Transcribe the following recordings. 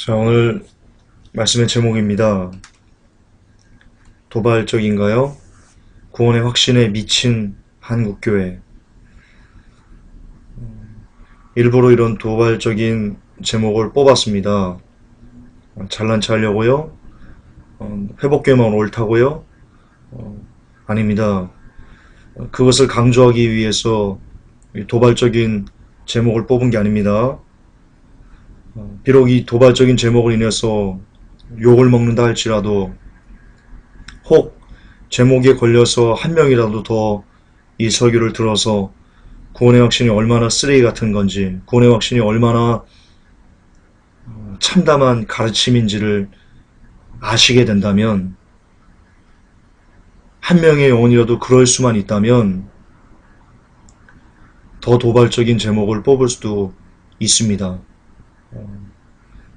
자, 오늘 말씀의 제목입니다. 도발적인가요? 구원의 확신에 미친 한국교회. 일부러 이런 도발적인 제목을 뽑았습니다. 잘난 체 하려고요? 회복교회만 옳다고요? 아닙니다. 그것을 강조하기 위해서 도발적인 제목을 뽑은 게 아닙니다. 비록 이 도발적인 제목을 인해서 욕을 먹는다 할지라도, 혹 제목에 걸려서 한 명이라도 더 이 설교를 들어서 구원의 확신이 얼마나 쓰레기 같은 건지, 구원의 확신이 얼마나 참담한 가르침인지를 아시게 된다면, 한 명의 영혼이라도 그럴 수만 있다면 더 도발적인 제목을 뽑을 수도 있습니다.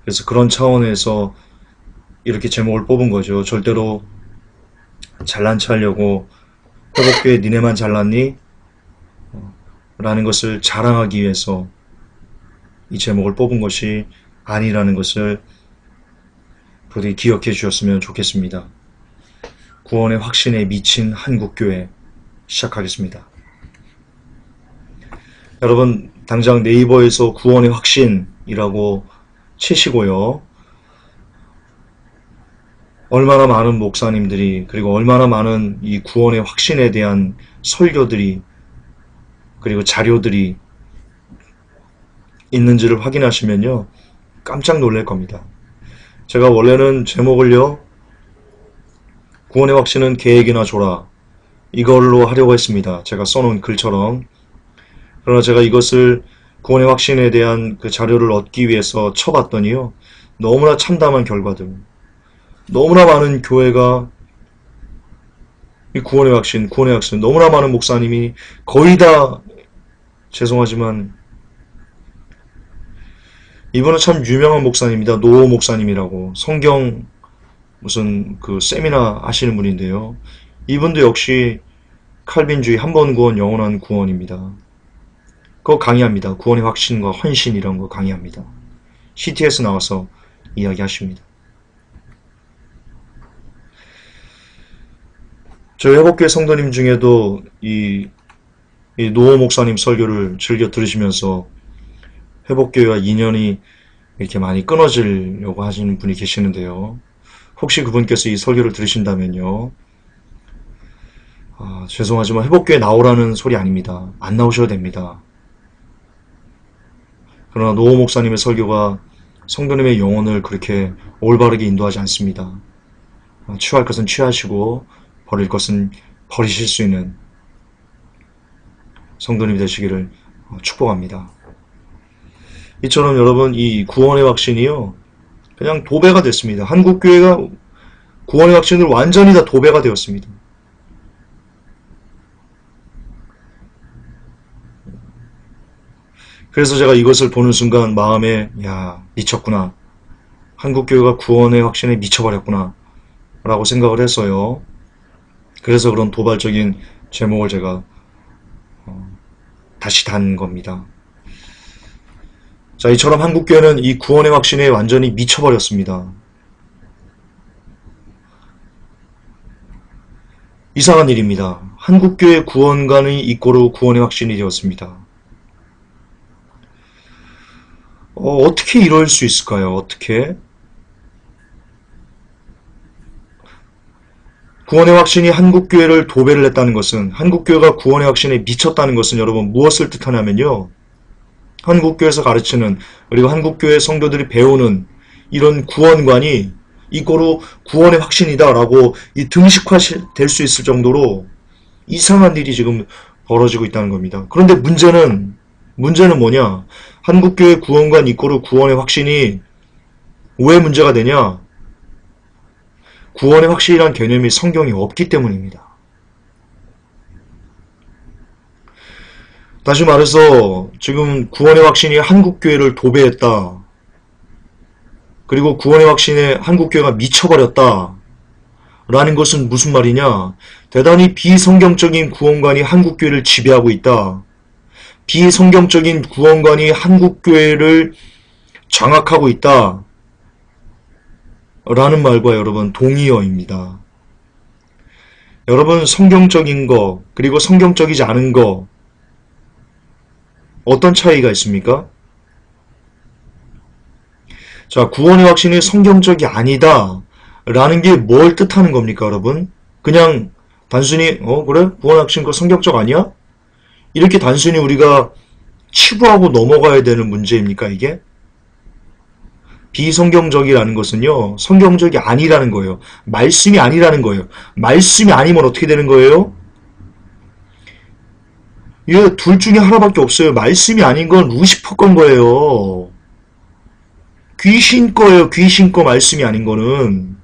그래서 그런 차원에서 이렇게 제목을 뽑은 거죠. 절대로 잘난 체 하려고 회복교회 니네만 잘났니? 라는 것을 자랑하기 위해서 이 제목을 뽑은 것이 아니라는 것을 부디 기억해 주셨으면 좋겠습니다. 구원의 확신에 미친 한국교회 시작하겠습니다. 여러분, 당장 네이버에서 구원의 확신이라고 치시고요. 얼마나 많은 목사님들이, 그리고 얼마나 많은 이 구원의 확신에 대한 설교들이, 그리고 자료들이 있는지를 확인하시면요, 깜짝 놀랄 겁니다. 제가 원래는 제목을요, 구원의 확신은 계획이나 줘라, 이걸로 하려고 했습니다. 제가 써놓은 글처럼. 그러나 제가 이것을 구원의 확신에 대한 그 자료를 얻기 위해서 쳐봤더니요, 너무나 참담한 결과들, 너무나 많은 교회가 이 구원의 확신, 너무나 많은 목사님이 거의 다, 죄송하지만 이분은 참 유명한 목사님입니다. 노호 목사님이라고, 성경 무슨 그 세미나 하시는 분인데요, 이분도 역시 칼빈주의 한 번 구원 영원한 구원입니다. 그거 강의합니다. 구원의 확신과 헌신 이런 거 강의합니다. CTS 나와서 이야기하십니다. 저희 회복교회 성도님 중에도 이 노호 목사님 설교를 즐겨 들으시면서 회복교회와 인연이 이렇게 많이 끊어지려고 하시는 분이 계시는데요. 혹시 그분께서 이 설교를 들으신다면요, 죄송하지만 회복교회 나오라는 소리 아닙니다. 안 나오셔도 됩니다. 그러나 노호 목사님의 설교가 성도님의 영혼을 그렇게 올바르게 인도하지 않습니다. 취할 것은 취하시고 버릴 것은 버리실 수 있는 성도님이 되시기를 축복합니다. 이처럼 여러분, 이 구원의 확신이요, 그냥 도배가 됐습니다. 한국교회가 구원의 확신을 완전히 다 도배가 되었습니다. 그래서 제가 이것을 보는 순간 마음에, 야, 미쳤구나, 한국교회가 구원의 확신에 미쳐버렸구나 라고 생각을 했어요. 그래서 그런 도발적인 제목을 제가 다시 단 겁니다. 자, 이처럼 한국교회는 이 구원의 확신에 완전히 미쳐버렸습니다. 이상한 일입니다. 한국교회 구원관이 이꼬르 구원의 확신이 되었습니다. 어떻게 이럴 수 있을까요? 어떻게? 구원의 확신이 한국교회를 도배를 했다는 것은, 한국교회가 구원의 확신에 미쳤다는 것은 여러분 무엇을 뜻하냐면요, 한국교회에서 가르치는, 그리고 한국교회 성도들이 배우는 이런 구원관이 이꼬르 구원의 확신이다 라고 이 등식화될 수 있을 정도로 이상한 일이 지금 벌어지고 있다는 겁니다. 그런데 문제는 뭐냐, 한국교회 구원관 이꼬르 구원의 확신이 왜 문제가 되냐, 구원의 확신이란 개념이 성경에 없기 때문입니다. 다시 말해서 지금 구원의 확신이 한국교회를 도배했다, 그리고 구원의 확신에 한국교회가 미쳐버렸다 라는 것은 무슨 말이냐, 대단히 비성경적인 구원관이 한국교회를 지배하고 있다, 비성경적인 구원관이 한국교회를 장악하고 있다, 라는 말과 여러분 동의어입니다. 여러분 성경적인 거 그리고 성경적이지 않은 거 어떤 차이가 있습니까? 자, 구원의 확신이 성경적이 아니다 라는 게 뭘 뜻하는 겁니까, 여러분? 그냥 단순히 그래? 구원의 확신 거 성경적 아니야? 이렇게 단순히 우리가 치부하고 넘어가야 되는 문제입니까, 이게? 비성경적이라는 것은요, 성경적이 아니라는 거예요. 말씀이 아니라는 거예요. 말씀이 아니면 어떻게 되는 거예요? 이거 둘 중에 하나밖에 없어요. 말씀이 아닌 건 루시퍼 건 거예요. 귀신 거예요. 귀신 거 말씀이 아닌 거는.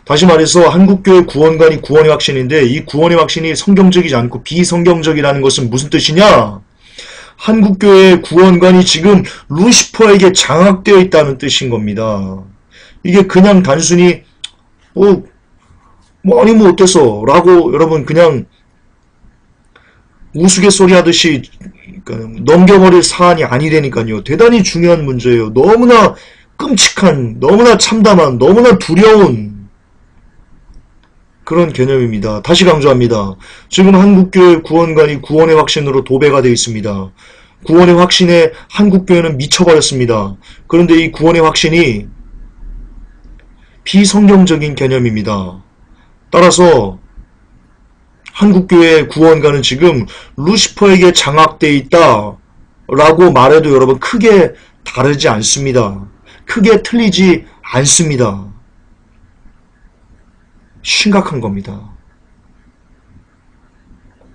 다시 말해서 한국교회 구원관이 구원의 확신인데 이 구원의 확신이 성경적이지 않고 비성경적이라는 것은 무슨 뜻이냐? 한국교회 구원관이 지금 루시퍼에게 장악되어 있다는 뜻인 겁니다. 이게 그냥 단순히 아니면 어때서 라고 여러분 그냥 우스갯소리 하듯이 넘겨버릴 사안이 아니라니까요. 대단히 중요한 문제예요. 너무나 끔찍한, 너무나 참담한, 너무나 두려운 그런 개념입니다. 다시 강조합니다. 지금 한국교회 구원관이 구원의 확신으로 도배가 되어 있습니다. 구원의 확신에 한국교회는 미쳐버렸습니다. 그런데 이 구원의 확신이 비성경적인 개념입니다. 따라서 한국교회 구원관은 지금 루시퍼에게 장악되어 있다 라고 말해도 여러분 크게 다르지 않습니다. 크게 틀리지 않습니다. 심각한 겁니다.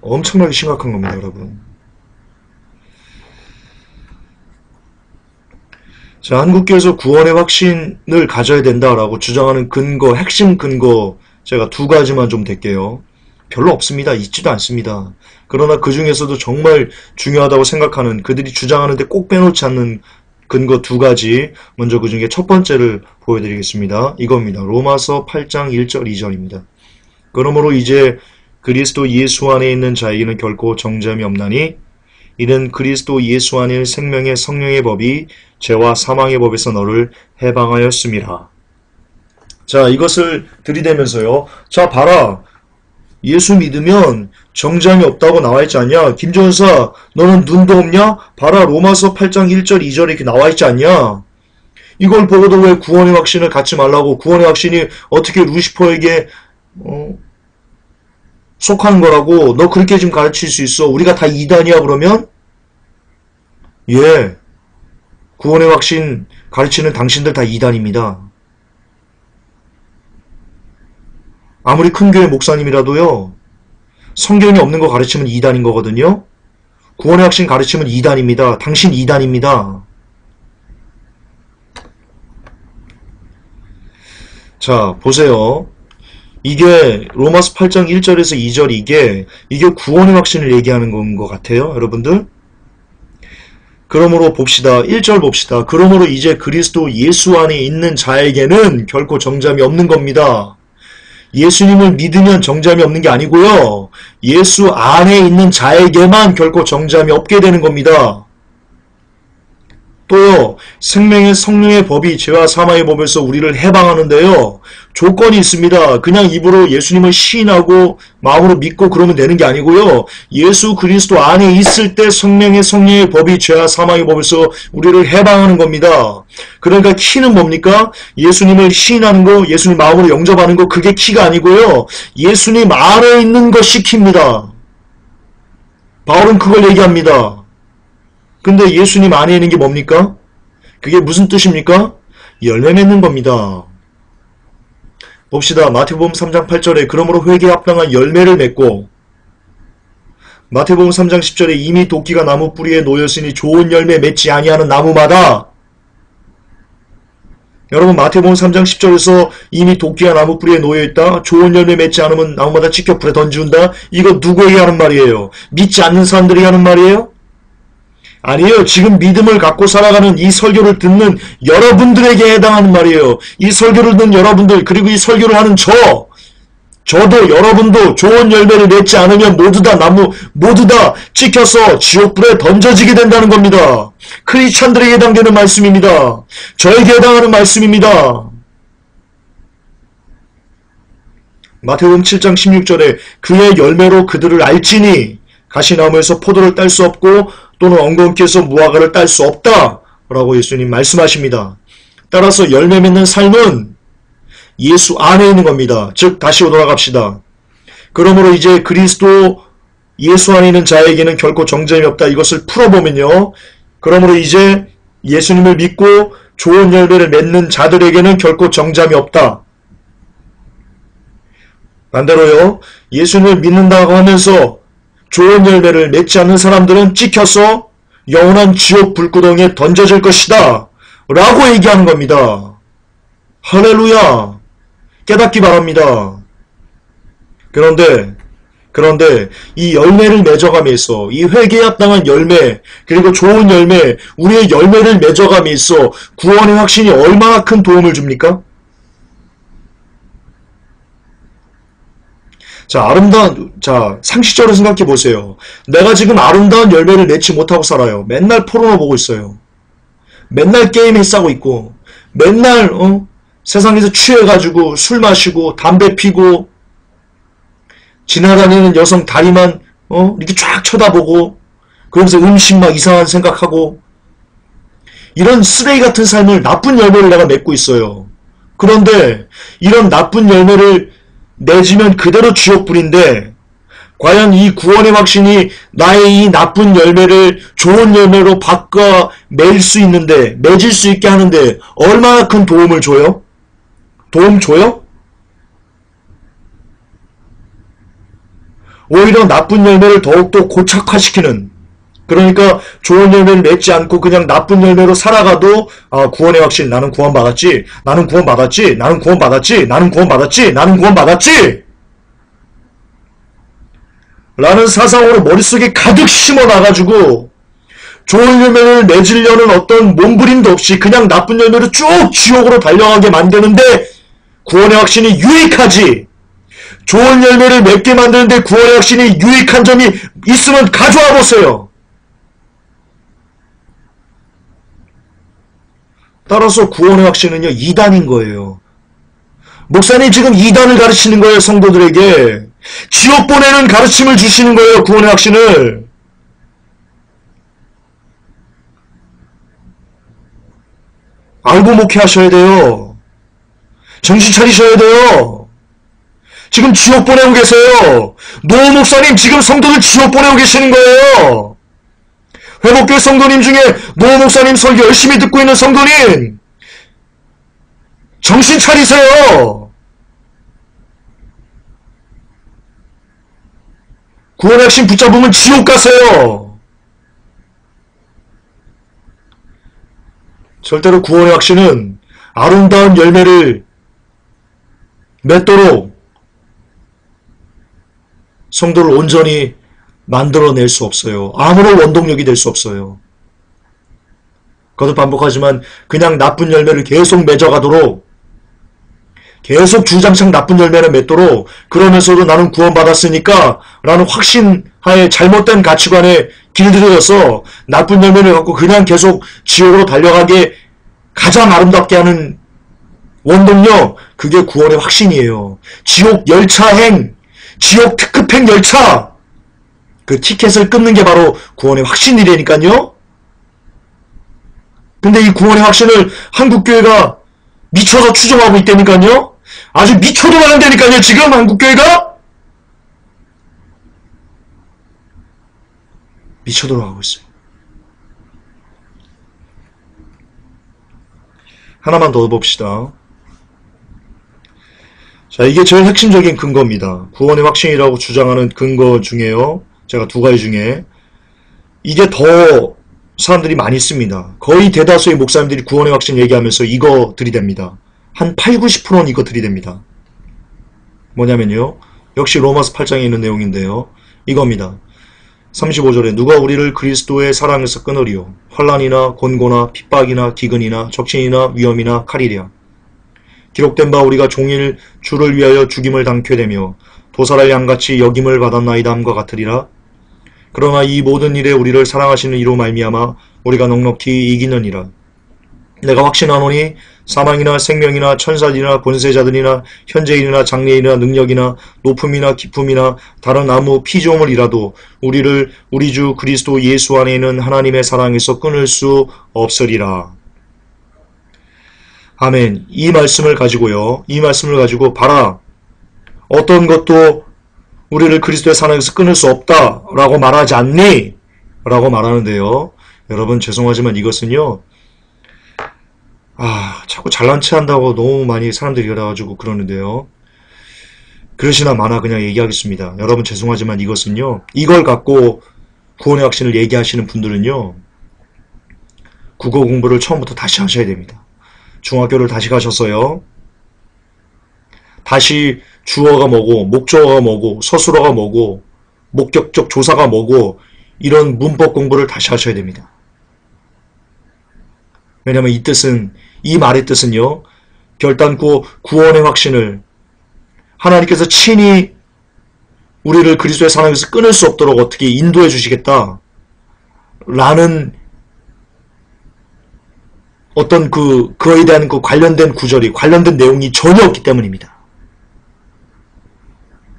엄청나게 심각한 겁니다, 여러분. 자, 한국교회에서 구원의 확신을 가져야 된다라고 주장하는 근거, 핵심 근거 제가 두 가지만 좀 댈게요. 별로 없습니다. 있지도 않습니다. 그러나 그 중에서도 정말 중요하다고 생각하는 그들이 주장하는데 꼭 빼놓지 않는 근거 두 가지, 먼저 그 중에 첫 번째를 보여드리겠습니다. 이겁니다. 로마서 8장 1절 2절입니다. 그러므로 이제 그리스도 예수 안에 있는 자에게는 결코 정죄함이 없나니 이는 그리스도 예수 안에 생명의 성령의 법이 죄와 사망의 법에서 너를 해방하였음이라. 자, 이것을 들이대면서요. 자, 봐라. 예수 믿으면 정죄함이 없다고 나와있지 않냐? 김전사 너는 눈도 없냐? 봐라 로마서 8장 1절 2절에 이렇게 나와있지 않냐? 이걸 보고도 왜 구원의 확신을 갖지 말라고 구원의 확신이 어떻게 루시퍼에게 속하는 거라고 너 그렇게 지금 가르칠 수 있어? 우리가 다 이단이야 그러면? 예, 구원의 확신 가르치는 당신들 다 이단입니다. 아무리 큰 교회 목사님이라도요. 성경이 없는 거 가르치면 이단인 거거든요. 구원의 확신 가르치면 이단입니다. 당신 이단입니다. 자, 보세요. 이게 로마서 8장 1절에서 2절 이게 구원의 확신을 얘기하는 건 것 같아요. 여러분들. 그러므로 봅시다. 1절 봅시다. 그러므로 이제 그리스도 예수 안에 있는 자에게는 결코 정죄함이 없는 겁니다. 예수님을 믿으면 정죄함이 없는 게 아니고요. 예수 안에 있는 자에게만 결코 정죄함이 없게 되는 겁니다. 또요. 생명의 성령의 법이 죄와 사망의 법에서 우리를 해방하는데요. 조건이 있습니다. 그냥 입으로 예수님을 시인하고 마음으로 믿고 그러면 되는 게 아니고요. 예수 그리스도 안에 있을 때 성령의 법이 죄와 사망의 법에서 우리를 해방하는 겁니다. 그러니까 키는 뭡니까? 예수님을 시인하는 거, 예수님 마음으로 영접하는 거, 그게 키가 아니고요. 예수님 안에 있는 것이 키입니다. 바울은 그걸 얘기합니다. 근데 예수님 안에 있는 게 뭡니까? 그게 무슨 뜻입니까? 열매 맺는 겁니다. 봅시다. 마태복음 3장 8절에 그러므로 회개에 합당한 열매를 맺고 마태복음 3장 10절에 이미 도끼가 나무 뿌리에 놓였으니 좋은 열매 맺지 아니하는 나무마다 여러분 마태복음 3장 10절에서 이미 도끼가 나무 뿌리에 놓여있다. 좋은 열매 맺지 않으면 나무마다 찍혀 불에 던지운다. 이거 누구에게 하는 말이에요? 믿지 않는 사람들에게 하는 말이에요? 아니에요. 지금 믿음을 갖고 살아가는 이 설교를 듣는 여러분들에게 해당하는 말이에요. 이 설교를 듣는 여러분들 그리고 이 설교를 하는 저도 여러분도 좋은 열매를 맺지 않으면 모두 다 찍혀서 지옥불에 던져지게 된다는 겁니다. 크리스찬들에게 해당되는 말씀입니다. 저에게 해당하는 말씀입니다. 마태복음 7장 16절에 그의 열매로 그들을 알지니 가시나무에서 포도를 딸 수 없고 또는 엉겅퀴에서 무화과를 딸 수 없다 라고 예수님 말씀하십니다. 따라서 열매 맺는 삶은 예수 안에 있는 겁니다. 즉 다시 돌아갑시다. 그러므로 이제 그리스도 예수 안에 있는 자에게는 결코 정죄함이 없다. 이것을 풀어보면요. 그러므로 이제 예수님을 믿고 좋은 열매를 맺는 자들에게는 결코 정죄함이 없다. 반대로요. 예수님을 믿는다고 하면서 좋은 열매를 맺지 않는 사람들은 찍혀서 영원한 지옥 불구덩이에 던져질 것이다. 라고 얘기하는 겁니다. 할렐루야. 깨닫기 바랍니다. 그런데 이 열매를 맺어감에 있어 이 회개에 합당한 열매 그리고 좋은 열매 우리의 열매를 맺어감에 있어 구원의 확신이 얼마나 큰 도움을 줍니까? 자, 상식적으로 생각해 보세요. 내가 지금 아름다운 열매를 맺지 못하고 살아요. 맨날 포르노 보고 있어요. 맨날 게임에 싸고 있고 맨날 세상에서 취해가지고 술 마시고 담배 피고 지나다니는 여성 다리만 이렇게 쫙 쳐다보고 그러면서 음식 막 이상한 생각하고 이런 쓰레기 같은 삶을 나쁜 열매를 내가 맺고 있어요. 그런데 이런 나쁜 열매를 맺으면 그대로 지옥불인데 과연 이 구원의 확신이 나의 이 나쁜 열매를 좋은 열매로 바꿔 맺을 수 있게 하는데 얼마나 큰 도움을 줘요? 도움 줘요? 오히려 나쁜 열매를 더욱더 고착화시키는 그러니까 좋은 열매를 맺지 않고 그냥 나쁜 열매로 살아가도 구원의 확신 나는 구원받았지 나는 구원받았지 나는 구원받았지 나는 구원받았지 나는 구원받았지 라는 사상으로 머릿속에 가득 심어놔가지고 좋은 열매를 맺으려는 어떤 몸부림도 없이 그냥 나쁜 열매로 쭉 지옥으로 달려가게 만드는데 구원의 확신이 유익하지 좋은 열매를 맺게 만드는데 구원의 확신이 유익한 점이 있으면 가져와 보세요. 따라서 구원의 확신은요, 이단인 거예요. 목사님 지금 이단을 가르치는 거예요, 성도들에게. 지옥 보내는 가르침을 주시는 거예요, 구원의 확신을. 알고 목회하셔야 돼요. 정신 차리셔야 돼요. 지금 지옥 보내고 계세요. 노 목사님 지금 성도들 지옥 보내고 계시는 거예요. 회복교회 성도님 중에 노 목사님 설교 열심히 듣고 있는 성도님 정신 차리세요. 구원의 확신 붙잡으면 지옥 가세요. 절대로 구원의 확신은 아름다운 열매를 맺도록 성도를 온전히 만들어낼 수 없어요. 아무런 원동력이 될 수 없어요. 거듭 반복하지만 그냥 나쁜 열매를 계속 맺어가도록 계속 주장창 나쁜 열매를 맺도록 그러면서도 나는 구원받았으니까 라는 확신하에 잘못된 가치관에 길들여서 나쁜 열매를 갖고 그냥 계속 지옥으로 달려가게 가장 아름답게 하는 원동력 그게 구원의 확신이에요. 지옥 열차행 지옥 특급행 열차 그 티켓을 끊는 게 바로 구원의 확신이라니까요. 근데 이 구원의 확신을 한국교회가 미쳐서 추종하고 있다니까요. 아주 미쳐도 나는다니까요. 지금 한국교회가 미쳐도록 하고 있어요. 하나만 더 봅시다. 자, 이게 제일 핵심적인 근거입니다. 구원의 확신이라고 주장하는 근거 중에요. 제가 두 가지 중에 이게 더 사람들이 많이 씁니다. 거의 대다수의 목사님들이 구원의 확신 얘기하면서 이거 들이댑니다. 한 80~90%는 이거 들이댑니다. 뭐냐면요. 역시 로마서 8장에 있는 내용인데요. 이겁니다. 35절에 누가 우리를 그리스도의 사랑에서 끊으리요. 환난이나 곤고나 핍박이나 기근이나 적신이나 위험이나 칼이랴. 기록된 바 우리가 종일 주를 위하여 죽임을 당케 되며 도살할 양같이 여김을 받았나이다 함과 같으리라. 그러나 이 모든 일에 우리를 사랑하시는 이로 말미암아 우리가 넉넉히 이기느니라. 내가 확신하노니 사망이나 생명이나 천사들이나 권세자들이나 현재인이나 장래인이나 능력이나 높음이나 깊음이나 다른 아무 피조물이라도 우리를 우리 주 그리스도 예수 안에 있는 하나님의 사랑에서 끊을 수 없으리라. 아멘. 이 말씀을 가지고 봐라. 어떤 것도 우리를 그리스도의 사랑에서 끊을 수 없다라고 말하지 않니? 라고 말하는데요. 여러분 죄송하지만 이것은요. 자꾸 잘난 체 한다고 너무 많이 사람들이 그래가지고 그러는데요. 그러시나 마나 그냥 얘기하겠습니다. 여러분 죄송하지만 이것은요. 이걸 갖고 구원의 확신을 얘기하시는 분들은요. 국어 공부를 처음부터 다시 하셔야 됩니다. 중학교를 다시 가셔서요. 다시 주어가 뭐고 목적어가 뭐고 서술어가 뭐고 목격적 조사가 뭐고 이런 문법 공부를 다시 하셔야 됩니다. 왜냐하면 이 말의 뜻은요. 결단코 구원의 확신을 하나님께서 친히 우리를 그리스도의 사랑에서 끊을 수 없도록 어떻게 인도해 주시겠다 라는 어떤 그거에 대한 관련된 구절이 관련된 내용이 전혀 없기 때문입니다.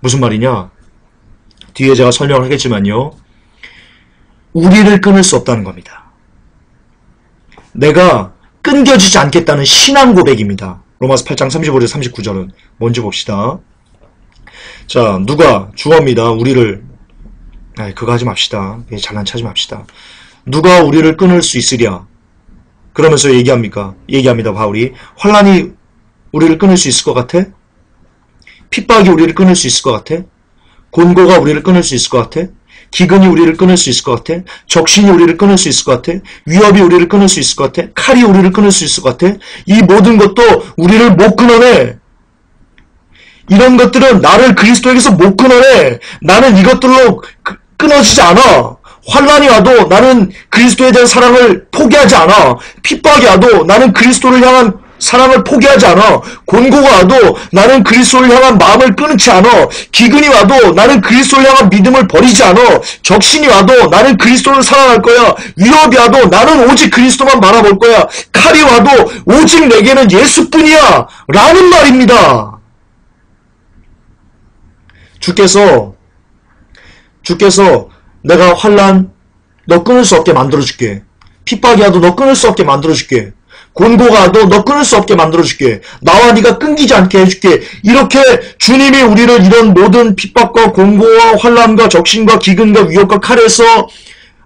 무슨 말이냐? 뒤에 제가 설명을 하겠지만요. 우리를 끊을 수 없다는 겁니다. 내가 끊겨지지 않겠다는 신앙 고백입니다. 로마서 8장 35절에서 39절은 뭔지 봅시다. 자, 누가 주어입니다. 우리를 그거 하지 맙시다. 잘난 체하지 맙시다. 누가 우리를 끊을 수 있으랴? 그러면서 얘기합니다. 바울이 환난이 우리를 끊을 수 있을 것 같아? 핍박이 우리를 끊을 수 있을 것 같아? 곤고가 우리를 끊을 수 있을 것 같아? 기근이 우리를 끊을 수 있을 것 같아? 적신이 우리를 끊을 수 있을 것 같아? 위협이 우리를 끊을 수 있을 것 같아? 칼이 우리를 끊을 수 있을 것 같아? 이 모든 것도 우리를 못 끊어내. 이런 것들은 나를 그리스도에게서 못 끊어내. 나는 이것들로 끊어지지 않아. 환난이 와도 나는 그리스도에 대한 사랑을 포기하지 않아. 핍박이 와도 나는 그리스도를 향한 사랑을 포기하지 않아. 곤고가 와도 나는 그리스도를 향한 마음을 끊지 않아. 기근이 와도 나는 그리스도를 향한 믿음을 버리지 않아. 적신이 와도 나는 그리스도를 사랑할 거야. 위협이 와도 나는 오직 그리스도만 바라볼 거야. 칼이 와도 오직 내게는 예수뿐이야. 라는 말입니다. 주께서 내가 환난 너 끊을 수 없게 만들어줄게. 핍박이 와도 너 끊을 수 없게 만들어줄게. 곤고가 와도 너 끊을 수 없게 만들어줄게. 나와 네가 끊기지 않게 해줄게. 이렇게 주님이 우리를 이런 모든 핍박과 곤고와 환난과 적신과 기근과 위협과 칼에서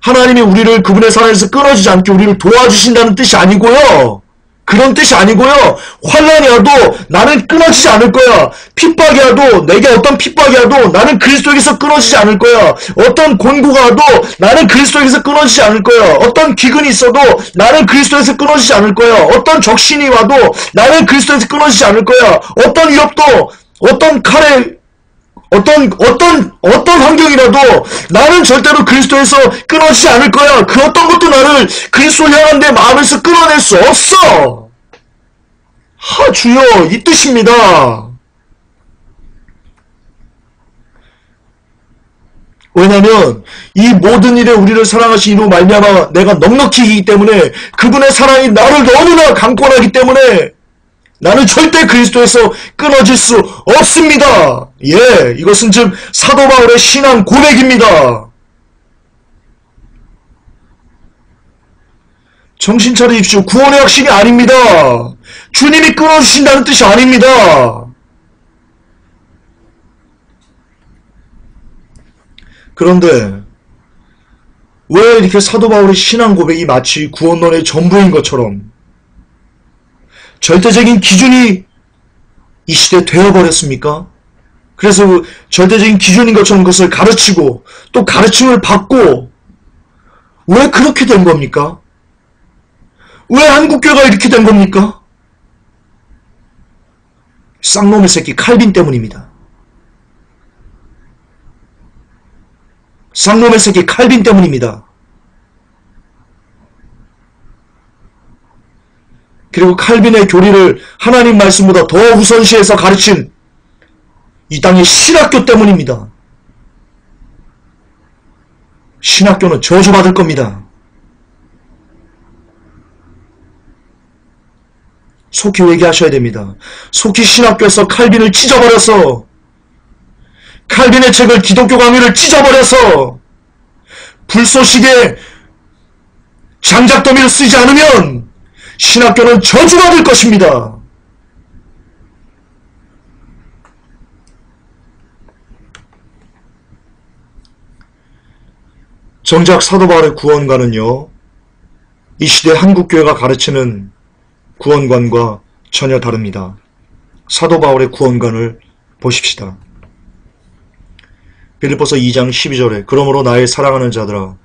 하나님이 우리를 그분의 사랑에서 끊어지지 않게 우리를 도와주신다는 뜻이 아니고요. 그런 뜻이 아니고요. 환난이 와도 나는 끊어지지 않을 거야. 핍박이 와도 내게 어떤 핍박이 와도 나는 그리스도에게서 끊어지지 않을 거야. 어떤 곤고가 와도 나는 그리스도에게서 끊어지지 않을 거야. 어떤 기근이 있어도 나는 그리스도에서 끊어지지 않을 거야. 어떤 적신이 와도 나는 그리스도에서 끊어지지 않을 거야. 어떤 위협도 어떤 칼에 어떤 환경이라도 나는 절대로 그리스도에서 끊어지지 않을 거야. 그 어떤 것도 나를 그리스도를 향한 내 마음에서 끊어낼 수 없어. 주여, 이 뜻입니다. 왜냐면 이 모든 일에 우리를 사랑하신 이로 말미암아 내가 넉넉히 이기기 때문에 그분의 사랑이 나를 너무나 강권하기 때문에 나는 절대 그리스도에서 끊어질 수 없습니다. 이것은 즉 사도 바울의 신앙 고백입니다. 정신 차리십시오. 구원의 확신이 아닙니다. 주님이 끊어주신다는 뜻이 아닙니다. 그런데 왜 이렇게 사도 바울의 신앙 고백이 마치 구원론의 전부인 것처럼 절대적인 기준이 이 시대에 되어버렸습니까? 그래서 절대적인 기준인 것처럼 그것을 가르치고 또 가르침을 받고 왜 그렇게 된 겁니까? 왜 한국교회가 이렇게 된 겁니까? 쌍놈의 새끼 칼빈 때문입니다. 쌍놈의 새끼 칼빈 때문입니다. 그리고 칼빈의 교리를 하나님 말씀보다 더 우선시해서 가르친 이 땅의 신학교 때문입니다. 신학교는 저주받을 겁니다. 속히 회개하셔야 됩니다. 속히 신학교에서 칼빈을 찢어버려서, 칼빈의 책을 기독교 강의를 찢어버려서 불쏘시개 장작더미를 쓰지 않으면 신학교는 저주받을 것입니다. 정작 사도 바울의 구원관은요, 이 시대 한국교회가 가르치는 구원관과 전혀 다릅니다. 사도 바울의 구원관을 보십시다. 빌립보서 2장 12절에 그러므로 나의 사랑하는 자들아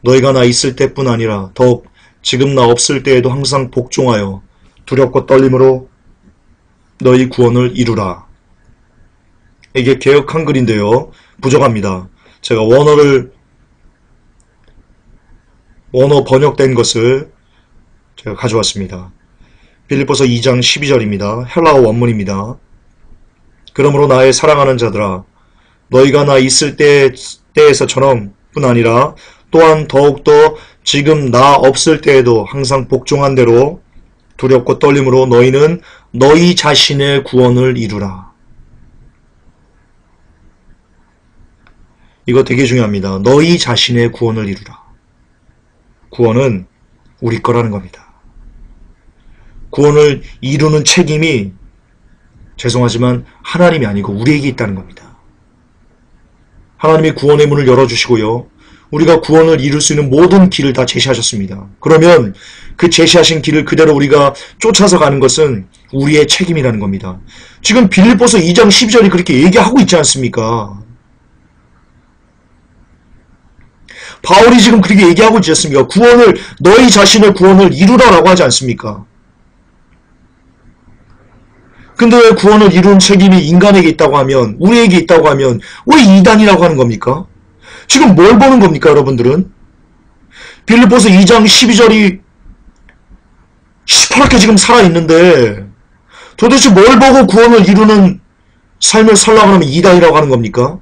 너희가 나 있을 때뿐 아니라 더욱 지금 나 없을 때에도 항상 복종하여 두렵고 떨림으로 너희 구원을 이루라. 이게 개역 한글인데요. 부족합니다. 제가 원어 번역된 것을 제가 가져왔습니다. 빌립보서 2장 12절입니다. 헬라어 원문입니다. 그러므로 나의 사랑하는 자들아 너희가 나 있을 때에서처럼 뿐 아니라 또한 더욱더 지금 나 없을 때에도 항상 복종한 대로 두렵고 떨림으로 너희는 너희 자신의 구원을 이루라. 이거 되게 중요합니다. 너희 자신의 구원을 이루라. 구원은 우리 거라는 겁니다. 구원을 이루는 책임이 죄송하지만 하나님이 아니고 우리에게 있다는 겁니다. 하나님이 구원의 문을 열어주시고요. 우리가 구원을 이룰 수 있는 모든 길을 다 제시하셨습니다. 그러면 그 제시하신 길을 그대로 우리가 쫓아서 가는 것은 우리의 책임이라는 겁니다. 지금 빌립보서 2장 12절이 그렇게 얘기하고 있지 않습니까? 바울이 지금 그렇게 얘기하고 있지 않습니까? 너희 자신의 구원을 이루라라고 하지 않습니까? 근데 왜 구원을 이루는 책임이 인간에게 있다고 하면, 우리에게 있다고 하면 왜 이단이라고 하는 겁니까? 지금 뭘 보는 겁니까, 여러분들은? 빌립보서 2장 12절이 시퍼렇게 지금 살아있는데 도대체 뭘 보고 구원을 이루는 삶을 살라고 하면 이단이라고 하는 겁니까?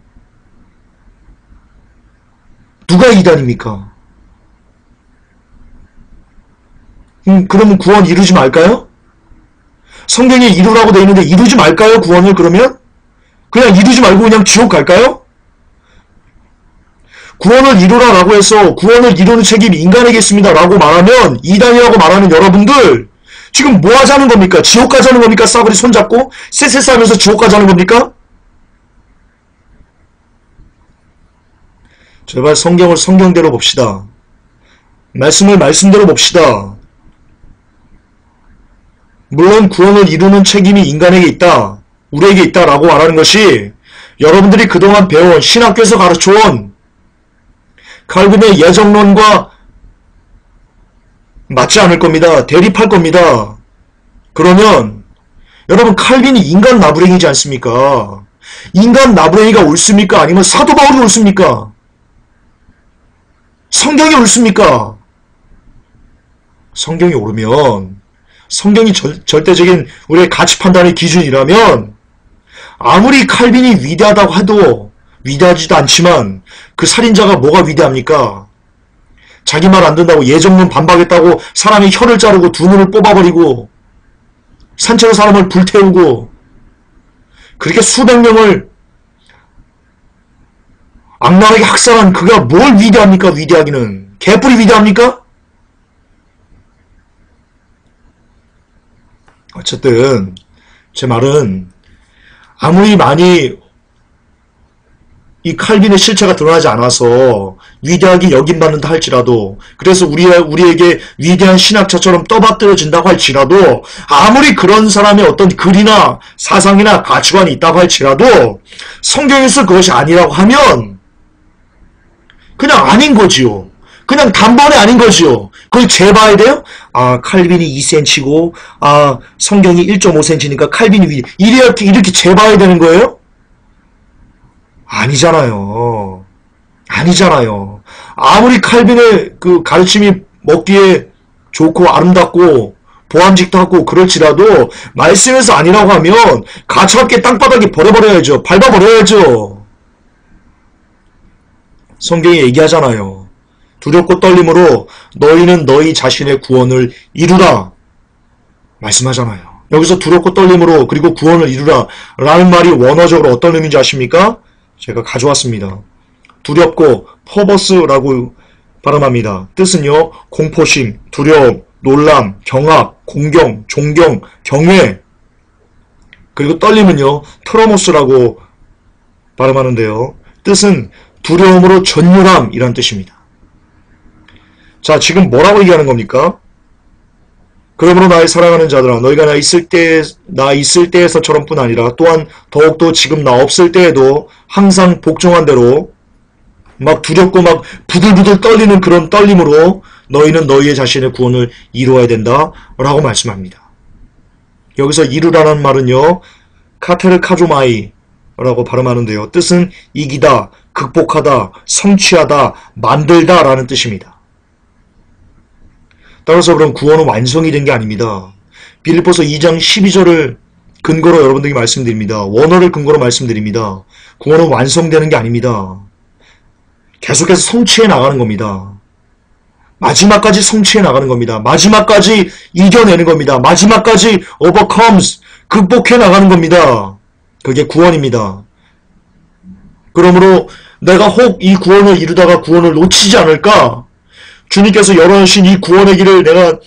누가 이단입니까? 그러면 구원 이루지 말까요? 성경에 이루라고 되어 있는데 이루지 말까요? 구원을 그러면? 그냥 이루지 말고 그냥 지옥 갈까요? 구원을 이루라라고 해서 구원을 이루는 책임이 인간에게 있습니다 라고 말하면 이단이라고 말하는 여러분들 지금 뭐 하자는 겁니까? 지옥 가자는 겁니까? 싸구리 손잡고 쎄쎄 싸면서 지옥 가자는 겁니까? 제발 성경을 성경대로 봅시다. 말씀을 말씀대로 봅시다. 물론 구원을 이루는 책임이 인간에게 있다. 우리에게 있다라고 말하는 것이 여러분들이 그동안 배운 신학교에서 가르쳐온 칼빈의 예정론과 맞지 않을 겁니다. 대립할 겁니다. 그러면 여러분 칼빈이 인간 나부랭이지 않습니까? 인간 나부랭이가 옳습니까? 아니면 사도 바울이 옳습니까? 성경이 옳습니까? 성경이 옳으면 성경이 절대적인 우리의 가치 판단의 기준이라면 아무리 칼빈이 위대하다고 해도 위대하지도 않지만 그 살인자가 뭐가 위대합니까? 자기 말 안 듣는다고 예정론 반박했다고 사람의 혀를 자르고 두 눈을 뽑아버리고 산채로 사람을 불태우고 그렇게 수백 명을 악랄하게 학살한 그가 뭘 위대합니까? 위대하기는. 개뿔이 위대합니까? 어쨌든 제 말은 아무리 많이 이 칼빈의 실체가 드러나지 않아서 위대하게 여김받는다 할지라도 그래서 우리에게 위대한 신학자처럼 떠받들어진다고 할지라도 아무리 그런 사람의 어떤 글이나 사상이나 가치관이 있다고 할지라도 성경에서 그것이 아니라고 하면 그냥 아닌 거지요. 그냥 단번에 아닌 거지요. 그걸 재봐야 돼요? 아, 칼빈이 2cm고, 아, 성경이 1.5cm니까 칼빈이 이렇게 재봐야 되는 거예요? 아니잖아요. 아니잖아요. 아무리 칼빈의 그 가르침이 먹기에 좋고 아름답고 보암직도 하고 그럴지라도 말씀에서 아니라고 하면 가차없게 땅바닥에 버려버려야죠. 밟아버려야죠. 성경이 얘기하잖아요. 두렵고 떨림으로 너희는 너희 자신의 구원을 이루라 말씀하잖아요. 여기서 두렵고 떨림으로 그리고 구원을 이루라 라는 말이 원어적으로 어떤 의미인지 아십니까? 제가 가져왔습니다. 두렵고 퍼버스라고 발음합니다. 뜻은요, 공포심, 두려움, 놀람, 경악, 공경, 존경, 경외. 그리고 떨림은요, 트로모스라고 발음하는데요. 뜻은 두려움으로 전율함이란 뜻입니다. 자, 지금 뭐라고 얘기하는 겁니까? 그러므로 나의 사랑하는 자들아, 너희가 나 있을 때에서처럼뿐 아니라 또한 더욱더 지금 나 없을 때에도 항상 복종한 대로 막 두렵고 막 부들부들 떨리는 그런 떨림으로 너희는 너희의 자신의 구원을 이루어야 된다 라고 말씀합니다. 여기서 이루라는 말은요, 카테르카조마이 라고 발음하는데요. 뜻은 이기다, 극복하다, 성취하다, 만들다 라는 뜻입니다. 따라서 그럼 구원은 완성이 된 게 아닙니다. 빌립보서 2장 12절을 근거로 여러분들에게 말씀드립니다. 원어를 근거로 말씀드립니다. 구원은 완성되는 게 아닙니다. 계속해서 성취해 나가는 겁니다. 마지막까지 성취해 나가는 겁니다. 마지막까지 이겨내는 겁니다. 마지막까지 overcomes, 극복해 나가는 겁니다. 그게 구원입니다. 그러므로 내가 혹 이 구원을 이루다가 구원을 놓치지 않을까? 주님께서 열어주신 이 구원의 길을 내가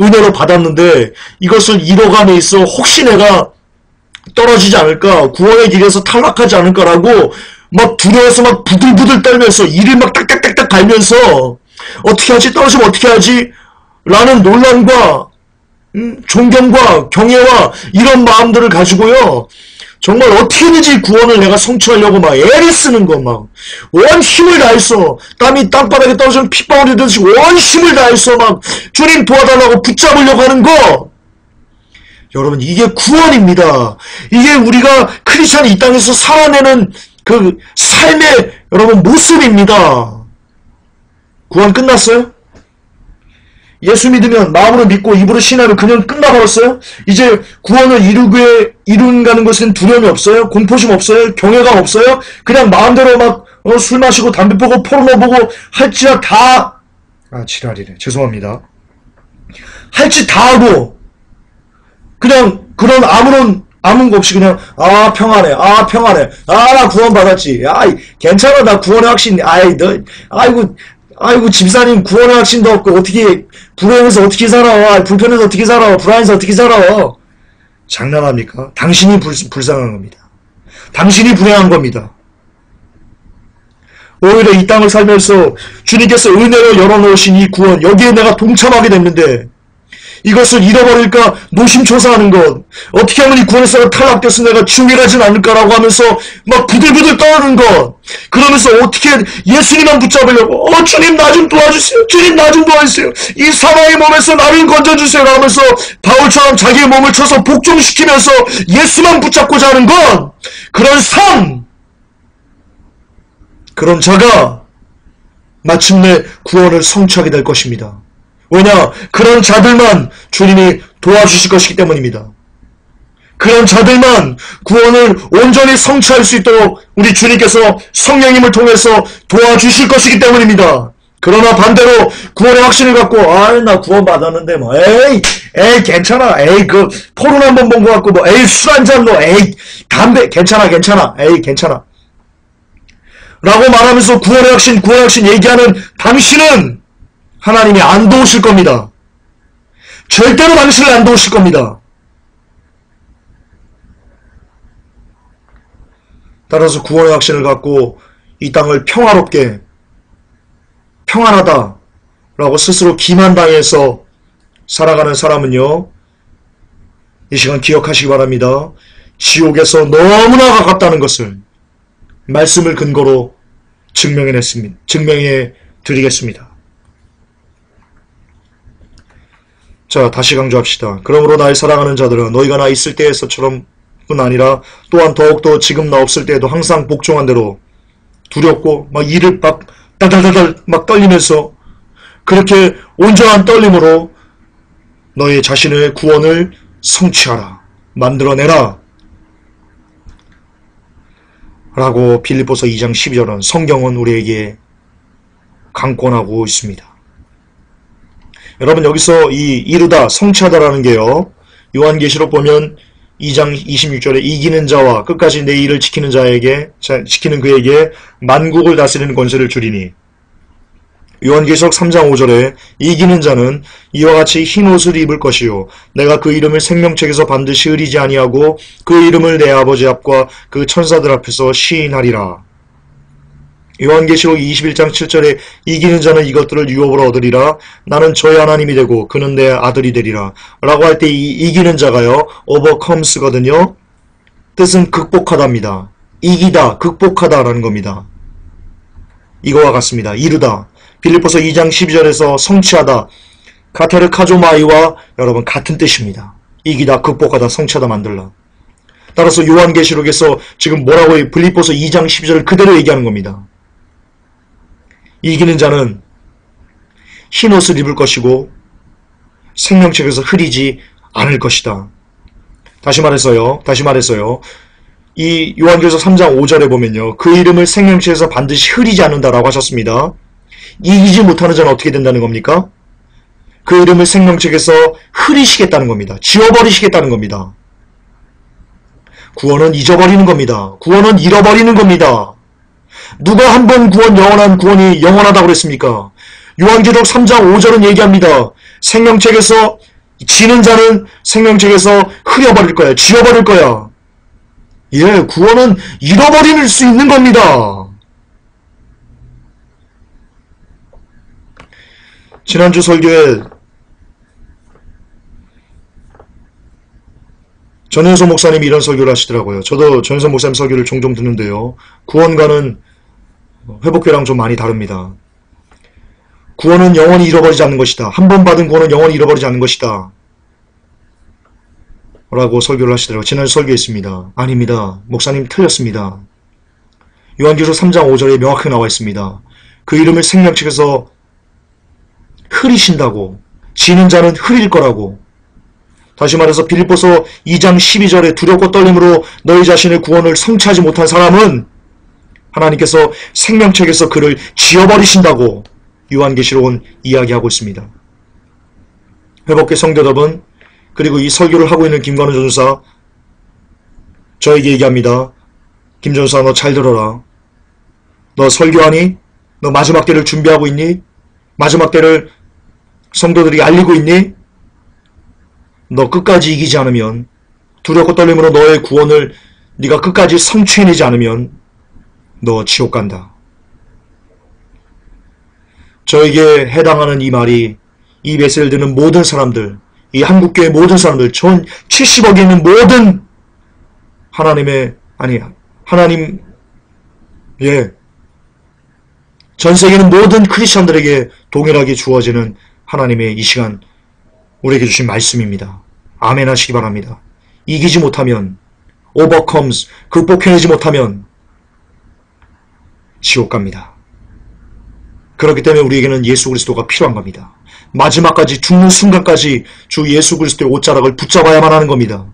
은혜로 받았는데 이것을 잃어감에 있어 혹시 내가 떨어지지 않을까? 구원의 길에서 탈락하지 않을까라고 막 두려워서 막 부들부들 떨면서 이를 막 딱딱딱딱 갈면서 어떻게 하지? 떨어지면 어떻게 하지? 라는 논란과 존경과 경애와 이런 마음들을 가지고요. 정말 어떻게든지 구원을 내가 성취하려고 막 애를 쓰는 거 막 온 힘을 다해서 땀이 땅바닥에 떨어지는 핏방울이 되듯이 온 힘을 다해서 막 주님 도와달라고 붙잡으려고 하는 거. 여러분 이게 구원입니다. 이게 우리가 크리스찬이 이 땅에서 살아내는 그 삶의 여러분 모습입니다. 구원 끝났어요? 예수 믿으면 마음으로 믿고 입으로 신하면 그냥 끝나버렸어요? 이제 구원을 이룬다는 것은 두려움이 없어요? 공포심 없어요? 경외감 없어요? 그냥 마음대로 막 술 마시고 담배 피고 포르노 보고 할지라 다 지랄이래. 죄송합니다. 할지 다 하고 그냥 그런 아무 거 없이 그냥 평안해 나 구원 받았지 괜찮아 나 구원의 확신 아이고 집사님 구원의 확신도 없고 어떻게 불행해서 어떻게 살아 불편해서 어떻게 살아 불안해서 어떻게 살아 장난합니까? 당신이 불쌍한 겁니다. 당신이 불행한 겁니다. 오히려 이 땅을 살면서 주님께서 은혜로 열어놓으신 이 구원 여기에 내가 동참하게 됐는데 이것을 잃어버릴까 노심초사하는 것 어떻게 하면 이 구원에서 탈락돼서 내가 지옥에 가진 않을까라고 하면서 막 부들부들 떠는 것 그러면서 어떻게 예수님만 붙잡으려고 주님 나 좀 도와주세요 주님 나 좀 도와주세요 이 사망의 몸에서 나를 건져주세요 라면서 바울처럼 자기의 몸을 쳐서 복종시키면서 예수만 붙잡고자 하는 것 그런 삶 그런 자가 마침내 구원을 성취하게 될 것입니다. 왜냐? 그런 자들만 주님이 도와주실 것이기 때문입니다. 그런 자들만 구원을 온전히 성취할 수 있도록 우리 주님께서 성령님을 통해서 도와주실 것이기 때문입니다. 그러나 반대로 구원의 확신을 갖고 나 구원 받았는데 뭐 에이 괜찮아 그 포른 한 번 본 것 같고 뭐 술 한잔 뭐 담배 괜찮아 에이 괜찮아 라고 말하면서 구원의 확신 얘기하는 당신은 하나님이 안 도우실 겁니다. 절대로 당신을 안 도우실 겁니다. 따라서 구원의 확신을 갖고 이 땅을 평화롭게 평안하다 라고 스스로 기만당해서 살아가는 사람은요. 이 시간 기억하시기 바랍니다. 지옥에서 너무나 가깝다는 것을 말씀을 근거로 증명해 드리겠습니다. 자, 다시 강조합시다. 그러므로 나의 사랑하는 자들아 너희가 나 있을 때에서처럼 뿐 아니라 또한 더욱더 지금 나 없을 때에도 항상 복종한 대로 두렵고 막 이를 막 달달달달 막 떨리면서 그렇게 온전한 떨림으로 너희 자신의 구원을 성취하라. 만들어내라. 라고 빌립보서 2장 12절은 성경은 우리에게 강권하고 있습니다. 여러분 여기서 이 이루다 성취하다라는 게요. 요한계시록 보면 2장 26절에 이기는 자와 끝까지 내 일을 지키는 지키는 그에게 만국을 다스리는 권세를 주리니, 요한계시록 3장 5절에 이기는 자는 이와 같이 흰 옷을 입을 것이요 내가 그 이름을 생명책에서 반드시 흐리지 아니하고 그 이름을 내 아버지 앞과 그 천사들 앞에서 시인하리라. 요한계시록 21장 7절에 이기는 자는 이것들을 유업으로 얻으리라. 나는 저의 하나님이 되고 그는 내 아들이 되리라. 라고 할 때 이 이기는 자가요, overcomes거든요. 뜻은 극복하다입니다. 이기다, 극복하다라는 겁니다. 이거와 같습니다. 이루다. 빌립보서 2장 12절에서 성취하다, 카테르 카조마이와 여러분 같은 뜻입니다. 이기다, 극복하다, 성취하다, 만들라. 따라서 요한계시록에서 지금 뭐라고 해요? 빌립보서 2장 12절을 그대로 얘기하는 겁니다. 이기는 자는 흰 옷을 입을 것이고 생명책에서 흐리지 않을 것이다. 다시 말해서요. 이 요한계시록 3장 5절에 보면요, 그 이름을 생명책에서 반드시 흐리지 않는다라고 하셨습니다. 이기지 못하는 자는 어떻게 된다는 겁니까? 그 이름을 생명책에서 흐리시겠다는 겁니다. 지워버리시겠다는 겁니다. 구원은 잊어버리는 겁니다. 구원은 잃어버리는 겁니다. 누가 한 번 구원, 영원한 구원이 영원하다고 그랬습니까? 요한계시록 3장 5절은 얘기합니다. 생명책에서 지는 자는 생명책에서 흐려버릴 거야. 지워버릴 거야. 예, 구원은 잃어버릴 수 있는 겁니다. 지난주 설교에 전현석 목사님이 이런 설교를 하시더라고요. 저도 전현석 목사님 설교를 종종 듣는데요. 구원과는 회복회랑 좀 많이 다릅니다. 구원은 영원히 잃어버리지 않는 것이다. 한 번 받은 구원은 영원히 잃어버리지 않는 것이다. 라고 설교를 하시더라고요. 지난주 설교에 있습니다. 아닙니다. 목사님 틀렸습니다. 요한계시록 3장 5절에 명확하게 나와 있습니다. 그 이름을 생명책에서 흐리신다고, 지는 자는 흐릴 거라고. 다시 말해서 빌립보서 2장 12절에 두렵고 떨림으로 너희 자신의 구원을 성취하지 못한 사람은 하나님께서 생명책에서 그를 지워버리신다고 요한계시록은 이야기하고 있습니다. 회복회 성도 여러분, 그리고 이 설교를 하고 있는 김관우 전도사, 저에게 얘기합니다. 김 전도사, 너 잘 들어라. 너 설교하니? 너 마지막 때를 준비하고 있니? 마지막 때를 성도들이 알리고 있니? 너 끝까지 이기지 않으면, 두렵고 떨림으로 너의 구원을 네가 끝까지 성취해내지 않으면 너 지옥 간다. 저에게 해당하는 이 말이 이 메시지를 듣는 모든 사람들, 이 한국교회 모든 사람들, 전 70억에 있는 모든 전 세계는 모든 크리스천들에게 동일하게 주어지는 하나님의 이 시간 우리에게 주신 말씀입니다. 아멘 하시기 바랍니다. 이기지 못하면, overcomes, 극복해내지 못하면 지옥 갑니다. 그렇기 때문에 우리에게는 예수 그리스도가 필요한 겁니다. 마지막까지, 죽는 순간까지 주 예수 그리스도의 옷자락을 붙잡아야만 하는 겁니다.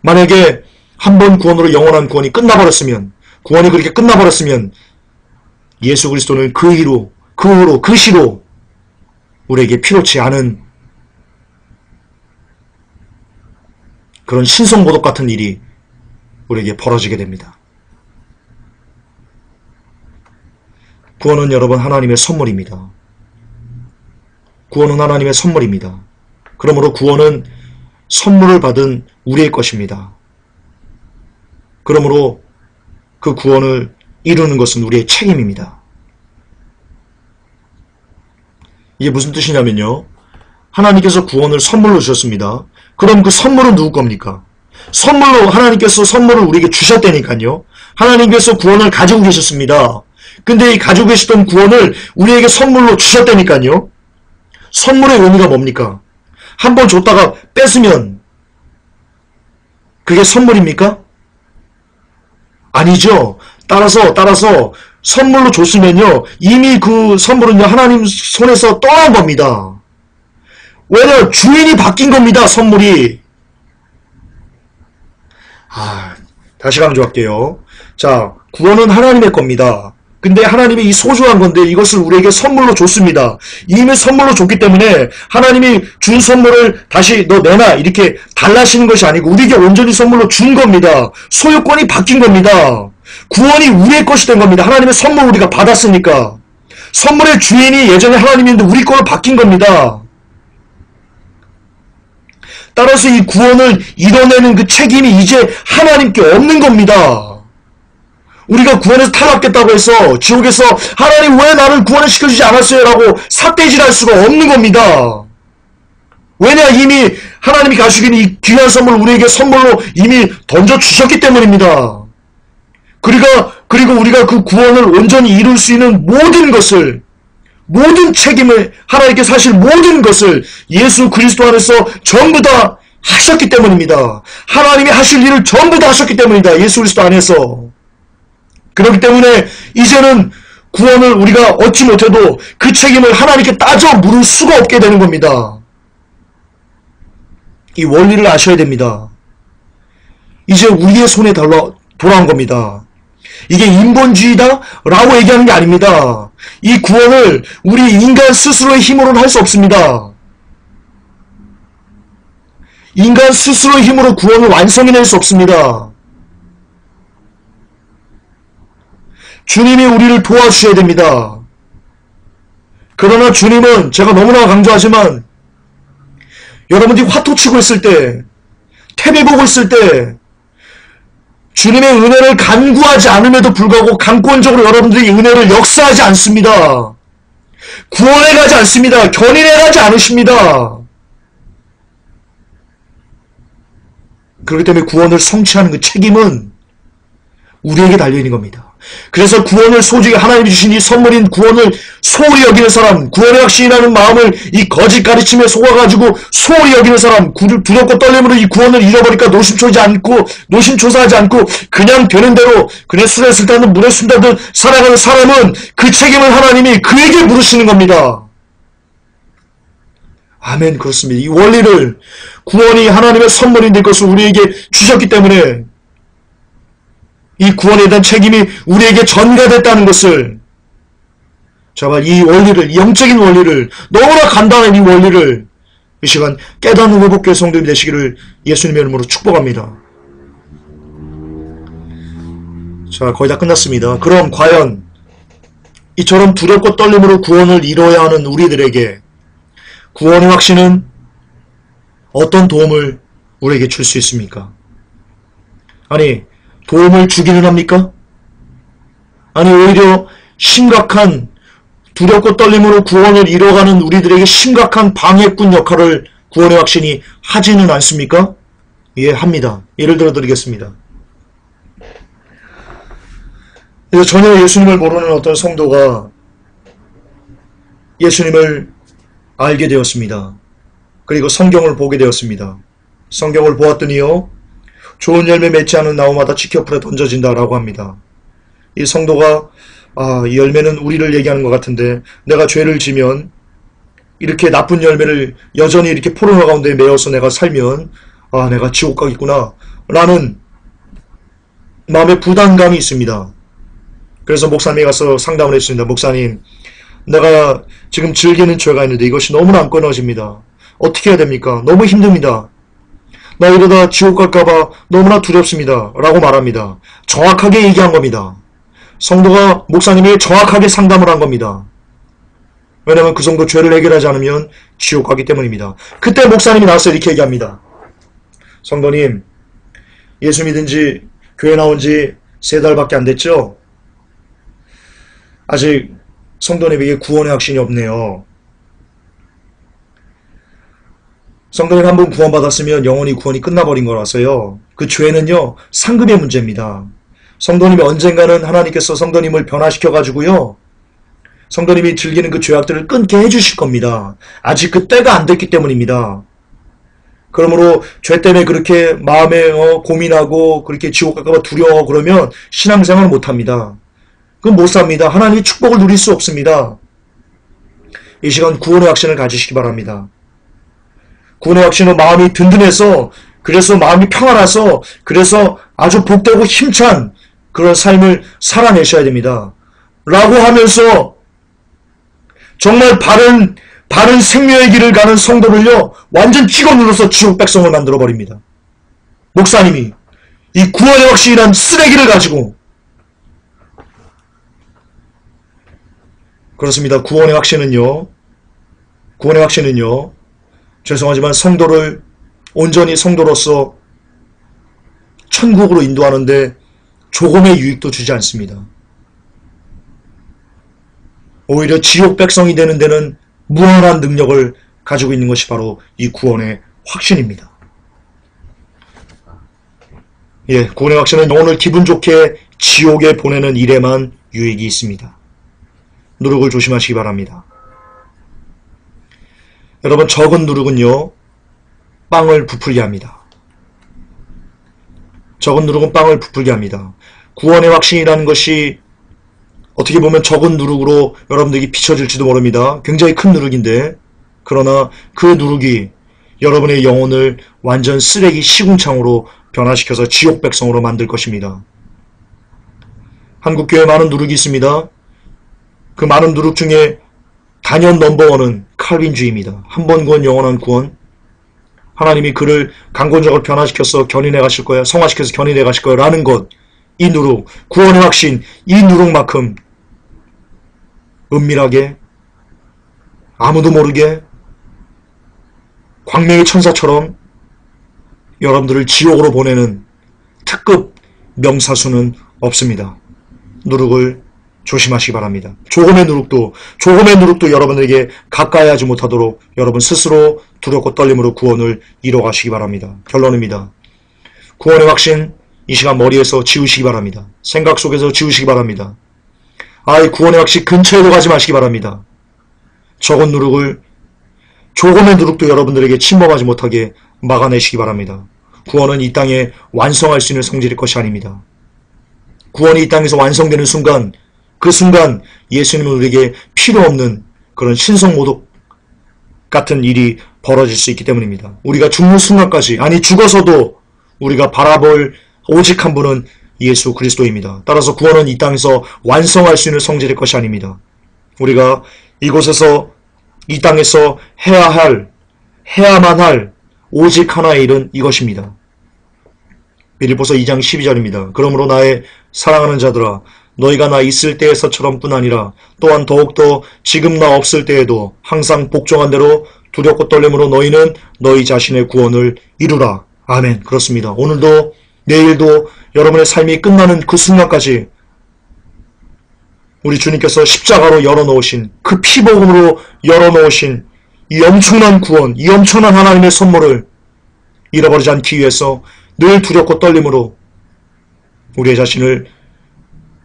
만약에 한 번 구원으로 영원한 구원이 끝나버렸으면, 구원이 그렇게 끝나버렸으면 예수 그리스도는 그 희로, 그 후로, 그 시로 우리에게 필요치 않은 그런 신성모독 같은 일이 우리에게 벌어지게 됩니다. 구원은 여러분 하나님의 선물입니다. 구원은 하나님의 선물입니다. 그러므로 구원은 선물을 받은 우리의 것입니다. 그러므로 그 구원을 이루는 것은 우리의 책임입니다. 이게 무슨 뜻이냐면요, 하나님께서 구원을 선물로 주셨습니다. 그럼 그 선물은 누구 겁니까? 선물로 하나님께서 선물을 우리에게 주셨다니까요. 하나님께서 구원을 가지고 계셨습니다. 근데 이 가지고 계시던 구원을 우리에게 선물로 주셨다니까요. 선물의 의미가 뭡니까? 한 번 줬다가 뺏으면 그게 선물입니까? 아니죠. 따라서 선물로 줬으면요, 이미 그 선물은요 하나님 손에서 떠난 겁니다. 왜냐, 주인이 바뀐 겁니다. 선물이. 다시 강조할게요. 자, 구원은 하나님의 겁니다. 근데 하나님이 이 소중한 건데 이것을 우리에게 선물로 줬습니다. 이미 선물로 줬기 때문에 하나님이 준 선물을 다시 너 내놔 이렇게 달라시는 것이 아니고 우리에게 온전히 선물로 준 겁니다. 소유권이 바뀐 겁니다. 구원이 우리의 것이 된 겁니다. 하나님의 선물 우리가 받았으니까. 선물의 주인이 예전에 하나님인데 우리 거로 바뀐 겁니다. 따라서 이 구원을 이뤄내는 그 책임이 이제 하나님께 없는 겁니다. 우리가 구원에서 탈락했다고 해서 지옥에서 하나님 왜 나를 구원을 시켜주지 않았어요? 라고 삿대질할 수가 없는 겁니다. 왜냐? 이미 하나님이 가지고 있는 이 귀한 선물을 우리에게 선물로 이미 던져주셨기 때문입니다. 그리고 우리가 그 구원을 온전히 이룰 수 있는 모든 것을, 모든 책임을 하나님께 사실 모든 것을 예수 그리스도 안에서 전부 다 하셨기 때문입니다. 하나님이 하실 일을 전부 다 하셨기 때문입니다. 예수 그리스도 안에서. 그렇기 때문에 이제는 구원을 우리가 얻지 못해도 그 책임을 하나님께 따져 물을 수가 없게 되는 겁니다. 이 원리를 아셔야 됩니다. 이제 우리의 손에 돌아온 겁니다. 이게 인본주의다? 라고 얘기하는 게 아닙니다. 이 구원을 우리 인간 스스로의 힘으로는 할 수 없습니다. 인간 스스로의 힘으로 구원을 완성해낼 수 없습니다. 주님이 우리를 도와주셔야 됩니다. 그러나 주님은 제가 너무나 강조하지만 여러분들이 화투 치고 있을 때, TV 보고 있을 때 주님의 은혜를 간구하지 않음에도 불구하고 강권적으로 여러분들이 은혜를 역사하지 않습니다. 구원해 가지 않습니다. 견인해 가지 않으십니다. 그렇기 때문에 구원을 성취하는 그 책임은 우리에게 달려있는 겁니다. 그래서 구원을 소중히 하나님이 주신 이 선물인 구원을 소홀히 여기는 사람, 구원의 확신이라는 마음을 이 거짓 가르침에 속아가지고 소홀히 여기는 사람, 두렵고 떨림으로 이 구원을 잃어버리니까 노심초사하지 않고 그냥 되는 대로 그냥 술에 술다든 물에 순다든 살아가는 사람은 그 책임을 하나님이 그에게 물으시는 겁니다. 아멘. 그렇습니다. 이 원리를 구원이 하나님의 선물인 것을 우리에게 주셨기 때문에 이 구원에 대한 책임이 우리에게 전가됐다는 것을 정말 이 원리를, 이 영적인 원리를, 너무나 간단한 이 원리를 이 시간 깨닫는 회복교회 성도님이 되시기를 예수님의 이름으로 축복합니다. 자, 거의 다 끝났습니다. 그럼 과연 이처럼 두렵고 떨림으로 구원을 이뤄야 하는 우리들에게 구원의 확신은 어떤 도움을 우리에게 줄 수 있습니까? 아니, 도움을 주기는 합니까? 아니, 오히려 심각한 두렵고 떨림으로 구원을 이뤄가는 우리들에게 심각한 방해꾼 역할을 구원의 확신이 하지는 않습니까? 예, 합니다. 예를 들어 드리겠습니다. 전혀 예수님을 모르는 어떤 성도가 예수님을 알게 되었습니다. 그리고 성경을 보게 되었습니다. 성경을 보았더니요, 좋은 열매 맺지 않은 나무마다 지켜풀에 던져진다라고 합니다. 이 성도가 이 열매는 우리를 얘기하는 것 같은데 내가 죄를 지면 이렇게 나쁜 열매를 여전히 이렇게 포로너 가운데 매어서 내가 살면 내가 지옥 가겠구나 라는 마음의 부담감이 있습니다. 그래서 목사님이 가서 상담을 했습니다. 목사님, 내가 지금 즐기는 죄가 있는데 이것이 너무나 안 끊어집니다. 어떻게 해야 됩니까? 너무 힘듭니다. 나 이러다 지옥 갈까봐 너무나 두렵습니다. 라고 말합니다. 정확하게 얘기한 겁니다. 성도가 목사님이 정확하게 상담을 한 겁니다. 왜냐하면 그 정도 죄를 해결하지 않으면 지옥 가기 때문입니다. 그때 목사님이 나와서 이렇게 얘기합니다. 성도님, 예수 믿은 지, 교회 나온 지 3달밖에 안 됐죠? 아직 성도님에게 구원의 확신이 없네요. 성도님 한 번 구원받았으면 영원히 구원이 끝나버린 거라서요. 그 죄는요, 상급의 문제입니다. 성도님이 언젠가는 하나님께서 성도님을 변화시켜가지고요, 성도님이 즐기는 그 죄악들을 끊게 해주실 겁니다. 아직 그 때가 안 됐기 때문입니다. 그러므로 죄 때문에 그렇게 마음에 고민하고 그렇게 지옥 갈까봐 두려워 그러면 신앙생활을 못합니다. 그건 못 삽니다. 하나님의 축복을 누릴 수 없습니다. 이 시간 구원의 확신을 가지시기 바랍니다. 구원의 확신은 마음이 든든해서, 그래서 마음이 평안해서, 그래서 아주 복되고 힘찬 그런 삶을 살아내셔야 됩니다. 라고 하면서 정말 바른 생명의 길을 가는 성도를요, 완전 찍어 눌러서 지옥 백성을 만들어 버립니다. 목사님이 이 구원의 확신이란 쓰레기를 가지고. 그렇습니다. 구원의 확신은요, 죄송하지만 성도를 온전히 성도로서 천국으로 인도하는데 조금의 유익도 주지 않습니다. 오히려 지옥 백성이 되는 데는 무한한 능력을 가지고 있는 것이 바로 이 구원의 확신입니다. 예, 구원의 확신은 영혼을 기분 좋게 지옥에 보내는 일에만 유익이 있습니다. 누룩을 조심하시기 바랍니다. 여러분, 적은 누룩은요, 빵을 부풀게 합니다. 적은 누룩은 빵을 부풀게 합니다. 구원의 확신이라는 것이 어떻게 보면 적은 누룩으로 여러분들에게 비춰질지도 모릅니다. 굉장히 큰 누룩인데, 그러나 그 누룩이 여러분의 영혼을 완전 쓰레기 시궁창으로 변화시켜서 지옥 백성으로 만들 것입니다. 한국교회에 많은 누룩이 있습니다. 그 많은 누룩 중에 단연 넘버원은 칼빈주의입니다. 한 번 구원 영원한 구원. 하나님이 그를 강권적으로 변화시켜서 견인해 가실 거야, 성화시켜서 견인해 가실 거야 라는 것, 이 누룩, 구원의 확신, 이 누룩만큼 은밀하게 아무도 모르게 광명의 천사처럼 여러분들을 지옥으로 보내는 특급 명사수는 없습니다. 누룩을 조심하시기 바랍니다. 조금의 누룩도 여러분에게 가까이 하지 못하도록 여러분 스스로 두렵고 떨림으로 구원을 이뤄가시기 바랍니다. 결론입니다. 구원의 확신 이 시간 머리에서 지우시기 바랍니다. 생각 속에서 지우시기 바랍니다. 아이, 구원의 확신 근처에도 가지 마시기 바랍니다. 적은 누룩을, 조금의 누룩도 여러분들에게 침범하지 못하게 막아내시기 바랍니다. 구원은 이 땅에 완성할 수 있는 성질일 것이 아닙니다. 구원이 이 땅에서 완성되는 순간, 그 순간 예수님은 우리에게 필요 없는 그런 신성모독 같은 일이 벌어질 수 있기 때문입니다. 우리가 죽는 순간까지, 아니 죽어서도 우리가 바라볼 오직 한 분은 예수 그리스도입니다. 따라서 구원은 이 땅에서 완성할 수 있는 성질일 것이 아닙니다. 우리가 이곳에서 이 땅에서 해야만 할 오직 하나의 일은 이것입니다. 빌립보서 2장 12절입니다. 그러므로 나의 사랑하는 자들아, 너희가 나 있을 때에서처럼 뿐 아니라 또한 더욱더 지금 나 없을 때에도 항상 복종한 대로 두렵고 떨림으로 너희는 너희 자신의 구원을 이루라. 아멘. 그렇습니다. 오늘도 내일도 여러분의 삶이 끝나는 그 순간까지 우리 주님께서 십자가로 열어놓으신, 그 피복음으로 열어놓으신 이 엄청난 구원, 이 엄청난 하나님의 선물을 잃어버리지 않기 위해서 늘 두렵고 떨림으로 우리의 자신을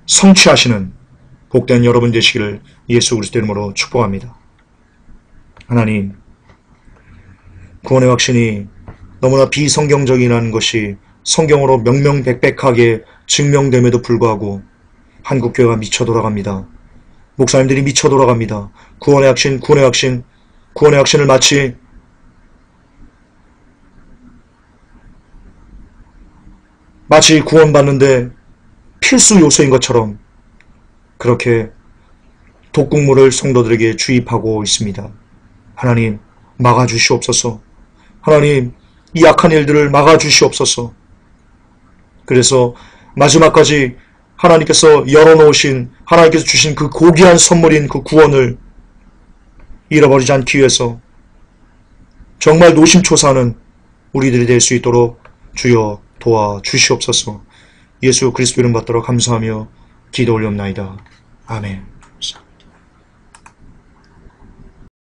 성취하시는 복된 여러분 되시기를 예수 그리스도 이름으로 축복합니다. 하나님, 구원의 확신이 너무나 비성경적이라는 것이 성경으로 명명백백하게 증명됨에도 불구하고 한국교회가 미쳐 돌아갑니다. 목사님들이 미쳐 돌아갑니다. 구원의 확신을 마치 구원받는데 필수 요소인 것처럼 그렇게 독국물을 성도들에게 주입하고 있습니다. 하나님, 막아주시옵소서. 하나님, 이 악한 일들을 막아주시옵소서. 그래서 마지막까지 하나님께서 열어놓으신, 하나님께서 주신 그 고귀한 선물인 그 구원을 잃어버리지 않기 위해서 정말 노심초사하는 우리들이 될 수 있도록 주여 도와주시옵소서. 예수 그리스도 이름 받들어 감사하며 기도 올리옵나이다. 아멘.